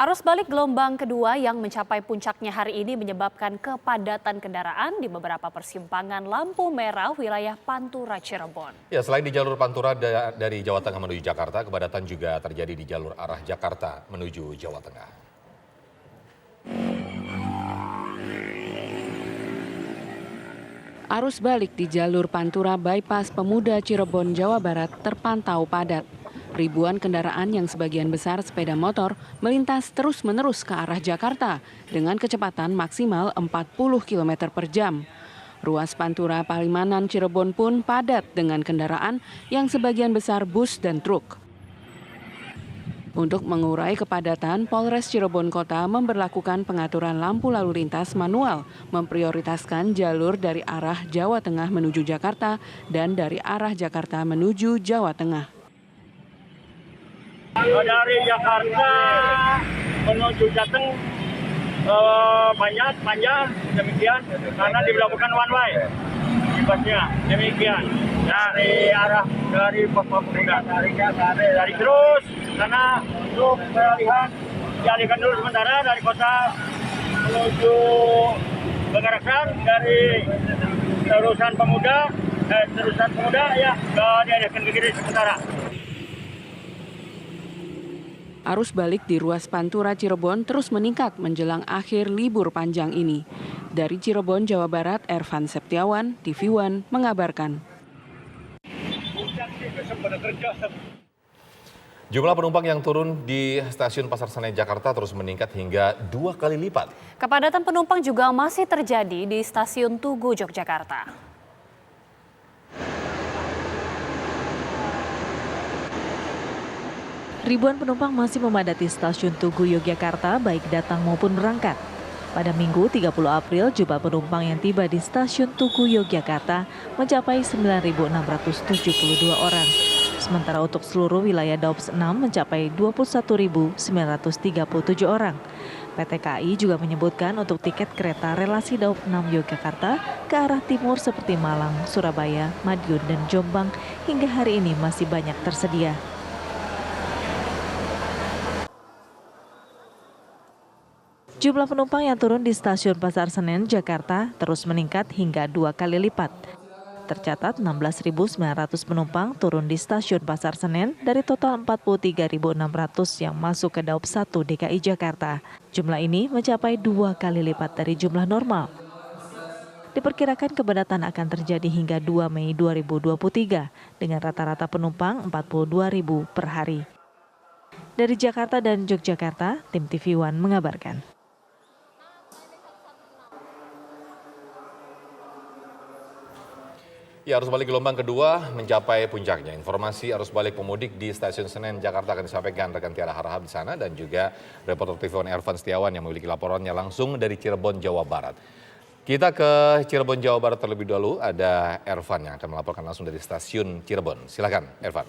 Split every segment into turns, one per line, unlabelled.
Arus balik gelombang kedua yang mencapai puncaknya hari ini menyebabkan kepadatan kendaraan di beberapa persimpangan lampu merah wilayah Pantura Cirebon.
Ya, selain di jalur Pantura dari Jawa Tengah menuju Jakarta, kepadatan juga terjadi di jalur arah Jakarta menuju Jawa Tengah.
Arus balik di jalur Pantura Bypass Pemuda Cirebon, Jawa Barat terpantau padat. Ribuan kendaraan yang sebagian besar sepeda motor melintas terus-menerus ke arah Jakarta dengan kecepatan maksimal 40 km per jam. Ruas Pantura Palimanan Cirebon pun padat dengan kendaraan yang sebagian besar bus dan truk. Untuk mengurai kepadatan, Polres Cirebon Kota memberlakukan pengaturan lampu lalu lintas manual, memprioritaskan jalur dari arah Jawa Tengah menuju Jakarta dan dari arah Jakarta menuju Jawa Tengah.
Dari Jakarta menuju Jateng panjang demikian karena diberlakukan one way bebasnya demikian dari Pemuda dari terus karena untuk peralihan dialihkan dulu sementara dari kota menuju Pegarakan dari terusan Pemuda ya dialihkan ke kiri sementara.
Arus balik di ruas Pantura Cirebon terus meningkat menjelang akhir libur panjang ini. Dari Cirebon, Jawa Barat, Ervan Septiawan, TV One mengabarkan.
Jumlah penumpang yang turun di stasiun Pasar Senen Jakarta terus meningkat hingga 2 kali lipat.
Kepadatan penumpang juga masih terjadi di stasiun Tugu, Yogyakarta.
Ribuan penumpang masih memadati stasiun Tugu Yogyakarta baik datang maupun berangkat. Pada Minggu 30 April, jumlah penumpang yang tiba di stasiun Tugu Yogyakarta mencapai 9.672 orang. Sementara untuk seluruh wilayah Daops 6 mencapai 21.937 orang. PT KAI juga menyebutkan untuk tiket kereta relasi Daops 6 Yogyakarta ke arah timur seperti Malang, Surabaya, Madiun, dan Jombang hingga hari ini masih banyak tersedia. Jumlah penumpang yang turun di stasiun Pasar Senen, Jakarta terus meningkat hingga 2 kali lipat. Tercatat 16.900 penumpang turun di stasiun Pasar Senen dari total 43.600 yang masuk ke Daops 1 DKI Jakarta. Jumlah ini mencapai 2 kali lipat dari jumlah normal. Diperkirakan kepadatan akan terjadi hingga 2 Mei 2023 dengan rata-rata penumpang 42.000 per hari. Dari Jakarta dan Yogyakarta, tim TV One mengabarkan.
Ya, arus balik gelombang kedua mencapai puncaknya. Informasi arus balik pemudik di stasiun Senen Jakarta akan disampaikan rekan Tiara Harahap di sana dan juga reporter TV One Ervan Setiawan yang memiliki laporannya langsung dari Cirebon, Jawa Barat. Kita ke Cirebon, Jawa Barat terlebih dahulu. Ada Ervan yang akan melaporkan langsung dari stasiun Cirebon. Silakan, Ervan.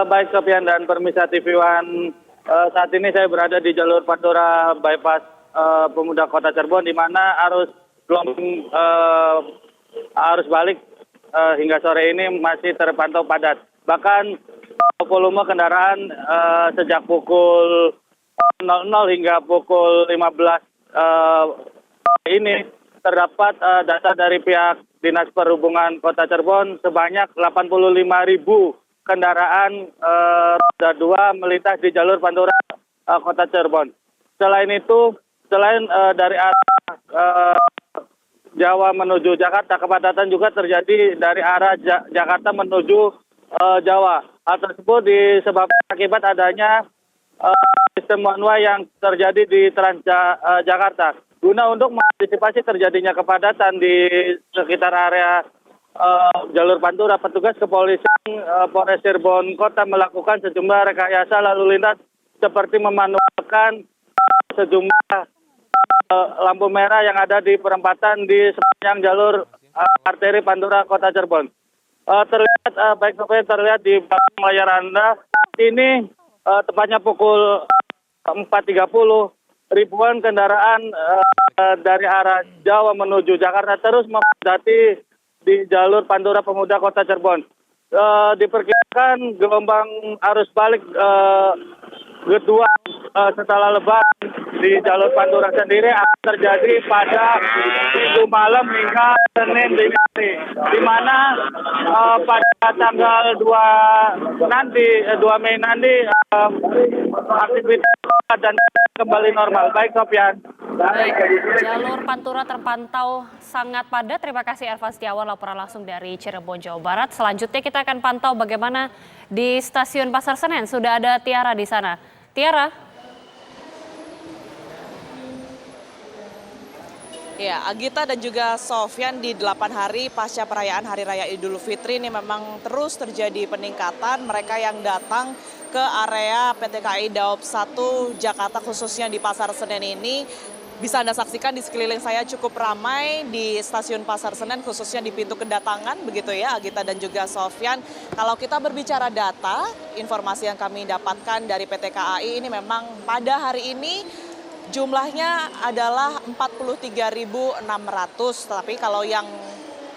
Baik Sofian dan pemirsa TV One, saat ini saya berada di jalur Pantura Bypass Pemuda Kota Cirebon di mana arus balik hingga sore ini masih terpantau padat. Bahkan volume kendaraan sejak pukul 00 hingga pukul 15 ini terdapat data dari pihak Dinas Perhubungan Kota Cirebon sebanyak 85.000 kendaraan roda 2 melintas di jalur Pantura Kota Cirebon. Selain itu, dari arah Jawa menuju Jakarta, kepadatan juga terjadi dari arah Jakarta menuju Jawa. Hal tersebut disebabkan akibat adanya sistem one way yang terjadi di Transjakarta. Guna untuk mengantisipasi terjadinya kepadatan di sekitar area jalur Pantura, petugas kepolisian Polres Cirebon Kota melakukan sejumlah rekayasa lalu lintas seperti memanualkan sejumlah lampu merah yang ada di perempatan di sepanjang jalur arteri Pantura Kota Cirebon. Terlihat di belakang layar Anda, ini tepatnya pukul 4.30, ribuan kendaraan dari arah Jawa menuju Jakarta terus memadati di jalur Pantura Pemuda Kota Cirebon. Diperkirakan gelombang arus balik kedua setelah Lebaran di jalur Pantura sendiri akan terjadi pada Minggu malam hingga Senin dini hari, di mana pada tanggal 2 Mei nanti aktivitas dan kembali normal. Baik, Sofian.
Baik, jalur Pantura terpantau sangat padat. Terima kasih Ervan Setiawan, laporan langsung dari Cirebon, Jawa Barat. Selanjutnya kita akan pantau bagaimana di Stasiun Pasar Senen. Sudah ada Tiara di sana. Tiara.
Ya, Agita dan juga Sofyan, di 8 hari pasca perayaan Hari Raya Idul Fitri ini memang terus terjadi peningkatan mereka yang datang ke area PT KAI Daob 1 Jakarta, khususnya di Pasar Senen ini. Bisa Anda saksikan di sekeliling saya cukup ramai di Stasiun Pasar Senen, khususnya di pintu kedatangan, begitu ya Agita dan juga Sofyan. Kalau kita berbicara data, informasi yang kami dapatkan dari PT KAI ini memang pada hari ini jumlahnya adalah 43.600, tapi kalau yang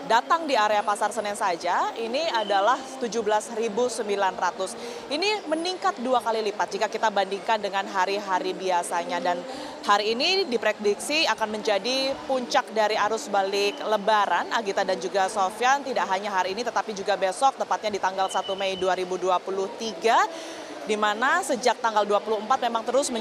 datang di area Pasar Senen saja ini adalah 17.900. Ini meningkat 2 kali lipat jika kita bandingkan dengan hari-hari biasanya, dan hari ini diprediksi akan menjadi puncak dari arus balik Lebaran, Agita dan juga Sofyan. Tidak hanya hari ini tetapi juga besok, tepatnya di tanggal 1 Mei 2023. Di mana sejak tanggal 24 memang terus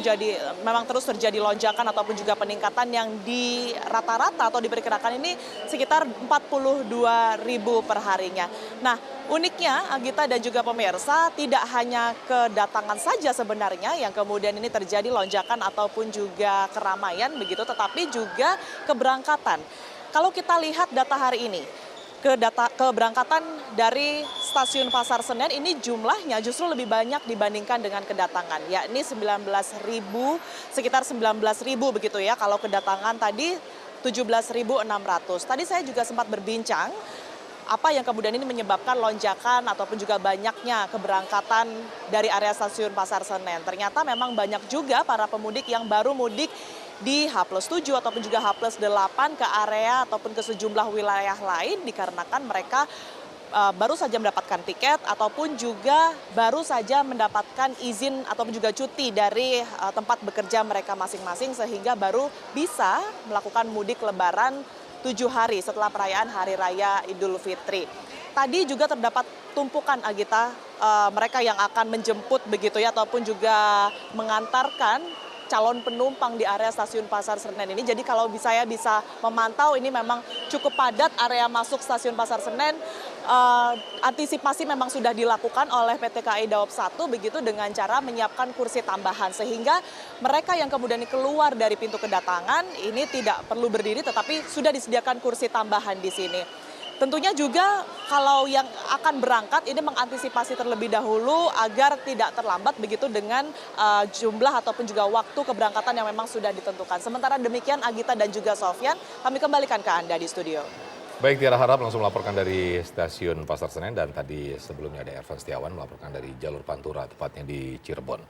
terjadi lonjakan ataupun juga peningkatan yang di rata-rata atau diperkirakan ini sekitar 42.000 per harinya. Nah, uniknya Agita dan juga pemirsa, tidak hanya kedatangan saja sebenarnya yang kemudian ini terjadi lonjakan ataupun juga keramaian begitu, tetapi juga keberangkatan. Kalau kita lihat data hari ini, keberangkatan dari Stasiun Pasar Senen ini jumlahnya justru lebih banyak dibandingkan dengan kedatangan, yakni sekitar 19.000 begitu ya. Kalau kedatangan tadi 17.600. Tadi saya juga sempat berbincang apa yang kemudian ini menyebabkan lonjakan ataupun juga banyaknya keberangkatan dari area Stasiun Pasar Senen. Ternyata memang banyak juga para pemudik yang baru mudik di H+7 ataupun juga H+8 ke area ataupun ke sejumlah wilayah lain, dikarenakan mereka baru saja mendapatkan tiket ataupun juga baru saja mendapatkan izin ataupun juga cuti dari tempat bekerja mereka masing-masing, sehingga baru bisa melakukan mudik Lebaran 7 hari setelah perayaan Hari Raya Idul Fitri. Tadi juga terdapat tumpukan, Agita, mereka yang akan menjemput begitu ya ataupun juga mengantarkan calon penumpang di area Stasiun Pasar Senen ini. Jadi kalau saya bisa memantau, ini memang cukup padat area masuk Stasiun Pasar Senen. Antisipasi memang sudah dilakukan oleh PT KAI Daob 1 begitu, dengan cara menyiapkan kursi tambahan, sehingga mereka yang kemudian keluar dari pintu kedatangan ini tidak perlu berdiri tetapi sudah disediakan kursi tambahan di sini. Tentunya juga kalau yang akan berangkat ini mengantisipasi terlebih dahulu agar tidak terlambat begitu dengan jumlah ataupun juga waktu keberangkatan yang memang sudah ditentukan. Sementara demikian, Agita dan juga Sofyan, kami kembalikan ke Anda di studio.
Baik, Tiara Harap langsung melaporkan dari Stasiun Pasar Senen, dan tadi sebelumnya ada Ervan Setiawan melaporkan dari jalur Pantura, tepatnya di Cirebon.